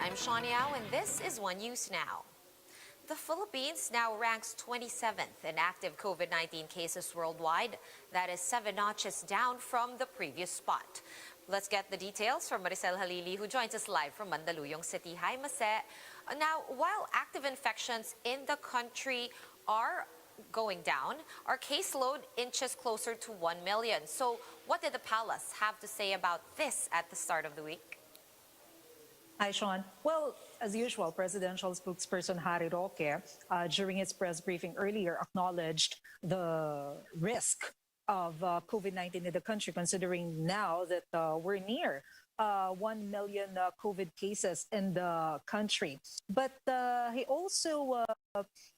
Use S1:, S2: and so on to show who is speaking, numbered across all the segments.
S1: I'm Shawn Yao, and this is One News Now. The Philippines now ranks 27th in active COVID-19 cases worldwide. That is 7 notches down from the previous spot. Let's get the details from Maricel Halili, who joins us live from Mandaluyong City. Hi, Mase. Now, while active infections in the country are going down, our caseload inches closer to 1 million. So what did the palace have to say about this at the start of the week?
S2: Hi, Sean. Well, as usual, presidential spokesperson Harry Roque, during his press briefing earlier, acknowledged the risk of COVID-19 in the country, considering now that we're near 1 million COVID cases in the country. But he also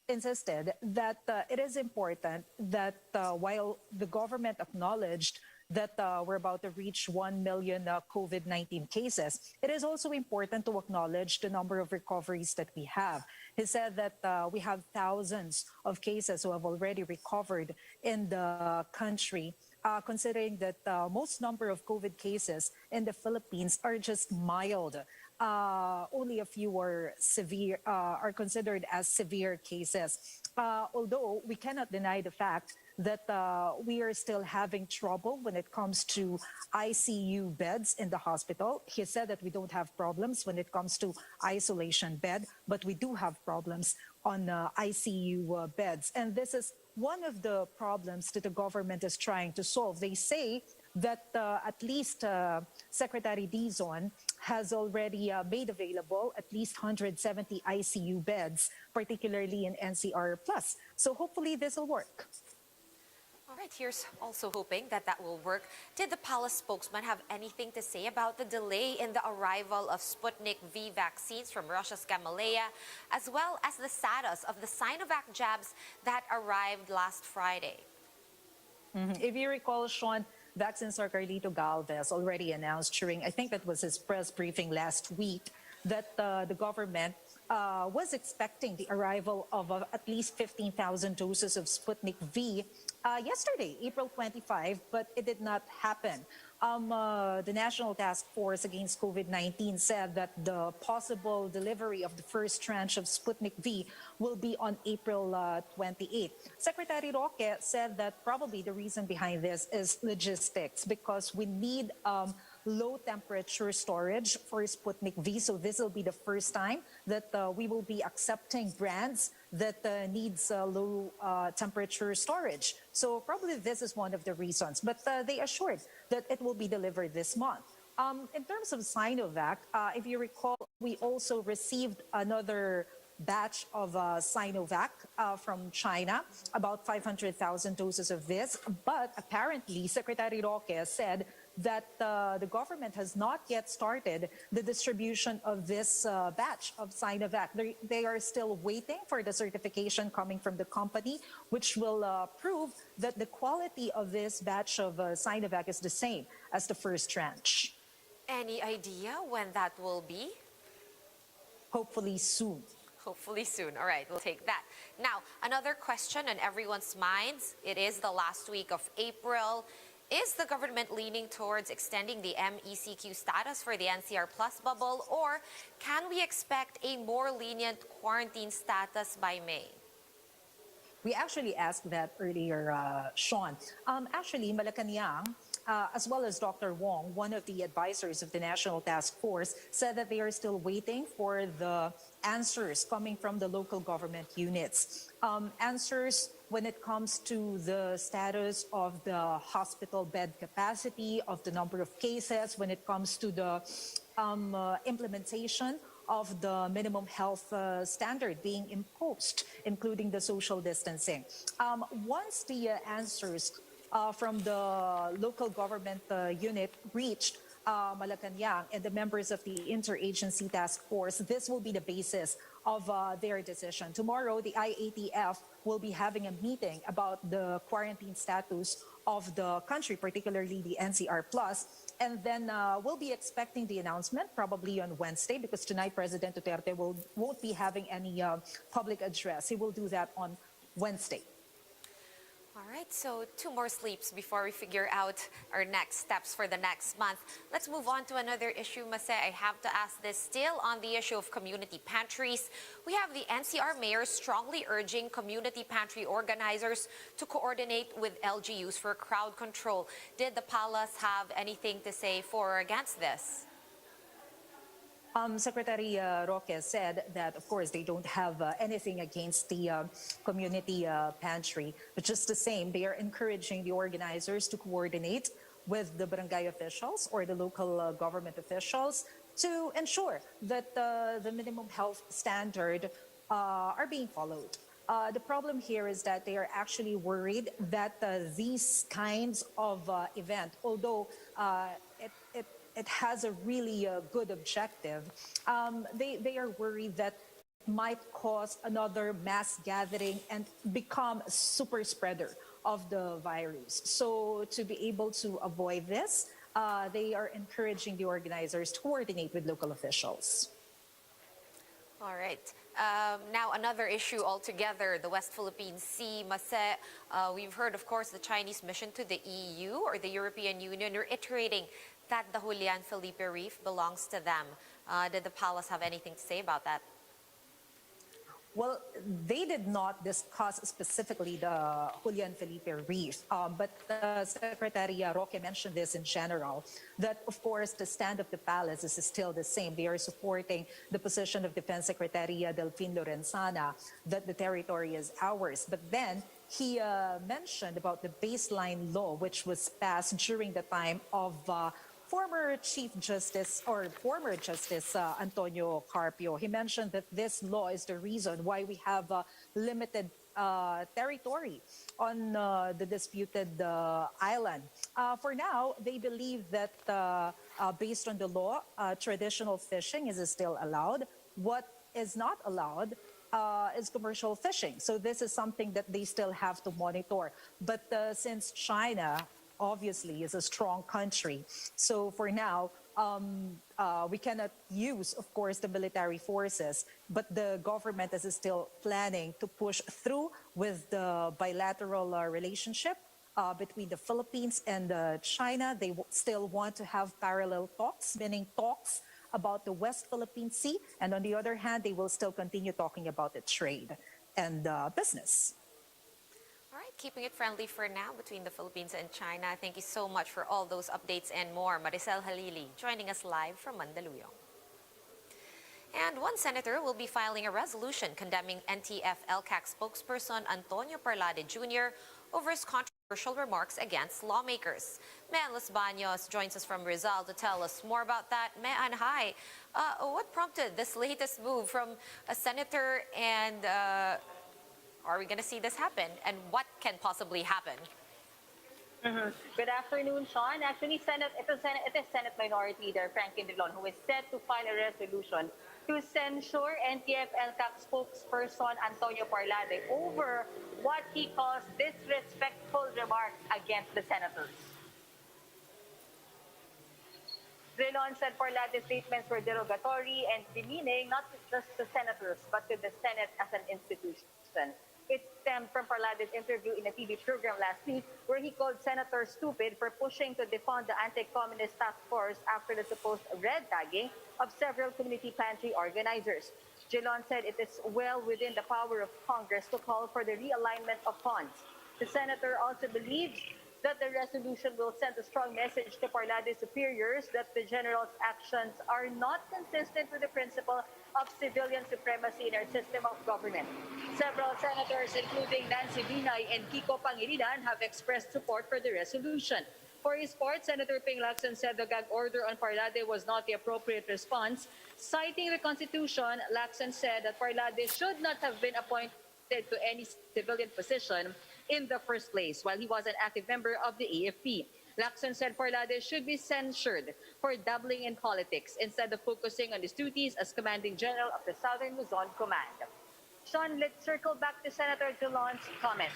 S2: insisted that it is important that while the government acknowledged that we're about to reach 1 million COVID-19 cases, it is also important to acknowledge the number of recoveries that we have. He said that we have thousands of cases who have already recovered in the country, considering that most number of COVID cases in the Philippines are just mild. Only a few are severe, are considered as severe cases. Although we cannot deny the fact that we are still having trouble when it comes to ICU beds in the hospital. He said that we don't have problems when it comes to isolation bed, but we do have problems on ICU beds. And this is one of the problems that the government is trying to solve. They say that at least Secretary Dizon has already made available at least 170 ICU beds, particularly in NCR Plus. So hopefully this will work.
S1: All right, here's also hoping that that will work. Did the palace spokesman have anything to say about the delay in the arrival of Sputnik V vaccines from Russia's Gamaleya, as well as the status of the Sinovac jabs that arrived last Friday?
S2: If you recall, Sean, Vaccines Carlito Galvez already announced during, I think that was his press briefing last week, that the government was expecting the arrival of at least 15,000 doses of Sputnik V yesterday, April 25, but it did not happen. The National Task Force Against COVID-19 said that the possible delivery of the first tranche of Sputnik V will be on April 28. Secretary Roque said that probably the reason behind this is logistics, because we need low temperature storage for Sputnik V. So this will be the first time that we will be accepting brands that needs low temperature storage. So probably this is one of the reasons, but they assured that it will be delivered this month. In terms of Sinovac, if you recall, we also received another batch of Sinovac from China, about 500,000 doses of this. But apparently, Secretary Roque said that the government has not yet started the distribution of this batch of Sinovac. They are still waiting for the certification coming from the company, which will prove that the quality of this batch of Sinovac is the same as the first tranche.
S1: Any idea when that will be?
S2: Hopefully soon.
S1: Hopefully soon. All right, we'll take that. Now, another question on everyone's minds. It is the last week of April. Is the government leaning towards extending the MECQ status for the NCR Plus bubble, or can we expect a more lenient quarantine status by May?
S2: We actually asked that earlier, Sean. Actually, Malacanang, as well as Dr. Wong, one of the advisors of the National Task Force, said that they are still waiting for the answers coming from the local government units. Answers when it comes to the status of the hospital bed capacity, of the number of cases, when it comes to the implementation of the minimum health standard being imposed, including the social distancing. Once the answers from the local government unit reached Malacanang and the members of the interagency task force, this will be the basis of their decision. Tomorrow, the IATF will be having a meeting about the quarantine status of the country, particularly the NCR Plus. And then we'll be expecting the announcement probably on Wednesday, because tonight President Duterte won't be having any public address. He will do that on Wednesday.
S1: All right, so two more sleeps before we figure out our next steps for the next month. Let's move on to another issue, Mase. I have to ask this still on the issue of community pantries. We have the NCR mayor strongly urging community pantry organizers to coordinate with LGUs for crowd control. Did the palace have anything to say for or against this?
S2: Secretary Roque said that, of course, they don't have anything against the community pantry, but just the same, they are encouraging the organizers to coordinate with the barangay officials or the local government officials to ensure that the minimum health standard are being followed. The problem here is that they are actually worried that these kinds of event, although it has a really good objective, they are worried that might cause another mass gathering and become a super spreader of the virus. So to be able to avoid this, they are encouraging the organizers to coordinate with local officials.
S1: All right. Now, another issue altogether, the West Philippine Sea, Mase. We've heard, of course, the Chinese mission to the EU or the European Union reiterating that the Julian Felipe Reef belongs to them. Did the palace have anything to say about that?
S2: Well, they did not discuss specifically the Julian Felipe Reef, but Secretary Roque mentioned this in general, that of course the stand of the palace is still the same. They are supporting the position of Defense Secretary Delfin Lorenzana that the territory is ours. But then he mentioned about the baseline law, which was passed during the time of former Chief Justice or former Justice Antonio Carpio. He mentioned that this law is the reason why we have limited territory on the disputed island. For now, they believe that based on the law, traditional fishing is still allowed. What is not allowed is commercial fishing. So this is something that they still have to monitor. But since China obviously is a strong country. So for now, we cannot use, of course, the military forces, but the government is still planning to push through with the bilateral relationship between the Philippines and China. They still want to have parallel talks, meaning talks about the West Philippine Sea. And on the other hand, they will still continue talking about the trade and business.
S1: All right, keeping it friendly for now between the Philippines and China. Thank you so much for all those updates and more. Maricel Halili joining us live from Mandaluyong. And one senator will be filing a resolution condemning NTF-ELCAC spokesperson Antonio Parlade Jr. over his controversial remarks against lawmakers. Mean Los Baños joins us from Rizal to tell us more about that. Mean, hi. What prompted this latest move from a senator, and are we going to see this happen? And what can possibly happen?
S3: Good afternoon, Sean. Actually, it is Senate Minority Leader Franklin Drilon who is set to file a resolution to censure NTF-ELCAC spokesperson Antonio Parlade over what he calls disrespectful remarks against the senators. Drilon said Parlade's statements were derogatory and demeaning not just to senators but to the Senate as an institution. It stemmed from Parlade's interview in a TV program last week where he called senators stupid for pushing to defund the anti-communist task force after the supposed red tagging of several community pantry organizers. Drilon said it is well within the power of Congress to call for the realignment of funds. The senator also believes that the resolution will send a strong message to Parlade's superiors that the general's actions are not consistent with the principle of civilian supremacy in our system of government. Several senators, including Nancy Binay and Kiko Pangilinan, have expressed support for the resolution. For his part, Senator Ping Lacson said the gag order on Parlade was not the appropriate response. Citing the Constitution, Lacson said that Parlade should not have been appointed to any civilian position in the first place while he was an active member of the AFP. Lacson said Parlade should be censured for dabbling in politics instead of focusing on his duties as commanding general of the Southern Luzon Command. Sean, let's circle back to Senator Drilon's comments.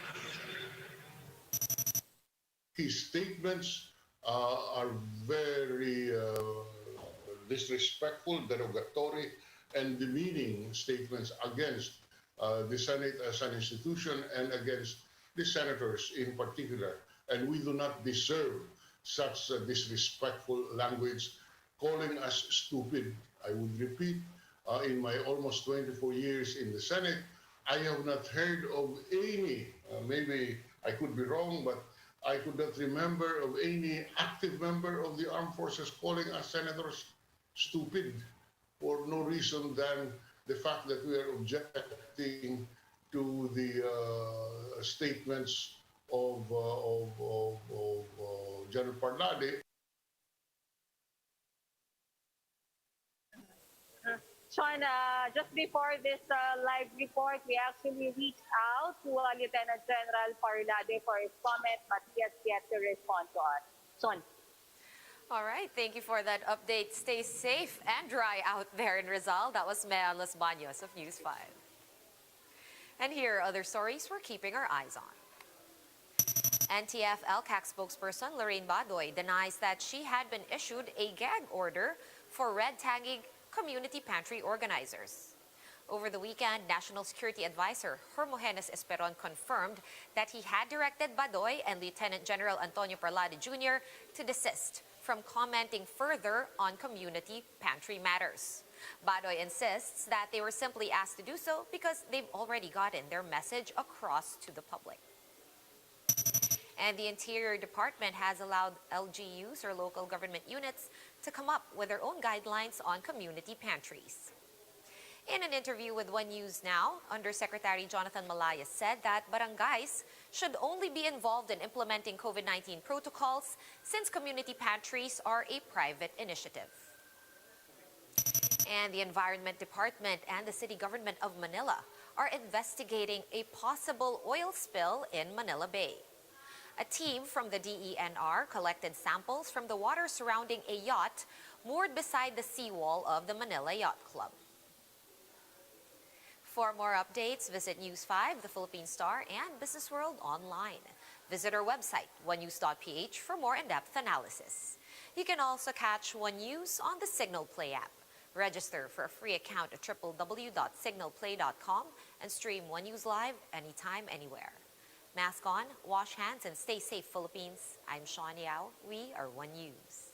S4: His statements are very disrespectful, derogatory, and demeaning statements against the Senate as an institution and against the senators in particular. And we do not deserve such disrespectful language, calling us stupid. I would repeat, in my almost 24 years in the Senate, I have not heard of any, maybe I could be wrong, but I could not remember of any active member of the armed forces calling us senators stupid for no reason than the fact that we are objecting to the statements of General Parlade.
S3: Sean, just before this live report, we actually reached out to Lieutenant General Parlade for his comment, but he has yet to respond to us. Sean.
S1: All right, thank you for that update. Stay safe and dry out there in Rizal. That was Mea Los Baños of News 5. And here are other stories we're keeping our eyes on. NTF-ELCAC spokesperson Lorraine Badoy denies that she had been issued a gag order for red-tagging community pantry organizers. Over the weekend, National Security Advisor Hermogenes Esperon confirmed that he had directed Badoy and Lieutenant General Antonio Parlade Jr. to desist from commenting further on community pantry matters. Badoy insists that they were simply asked to do so because they've already gotten their message across to the public. And the Interior Department has allowed LGUs or local government units to come up with their own guidelines on community pantries. In an interview with One News Now, Undersecretary Jonathan Malaya said that barangays should only be involved in implementing COVID-19 protocols since community pantries are a private initiative. And the Environment Department and the City Government of Manila are investigating a possible oil spill in Manila Bay. A team from the DENR collected samples from the water surrounding a yacht moored beside the seawall of the Manila Yacht Club. For more updates, visit News 5, The Philippine Star, and Business World online. Visit our website, onenews.ph, for more in-depth analysis. You can also catch One News on the Signal Play app. Register for a free account at www.signalplay.com and stream One News live anytime, anywhere. Mask on, wash hands, and stay safe, Philippines. I'm Sean Yao. We are One News.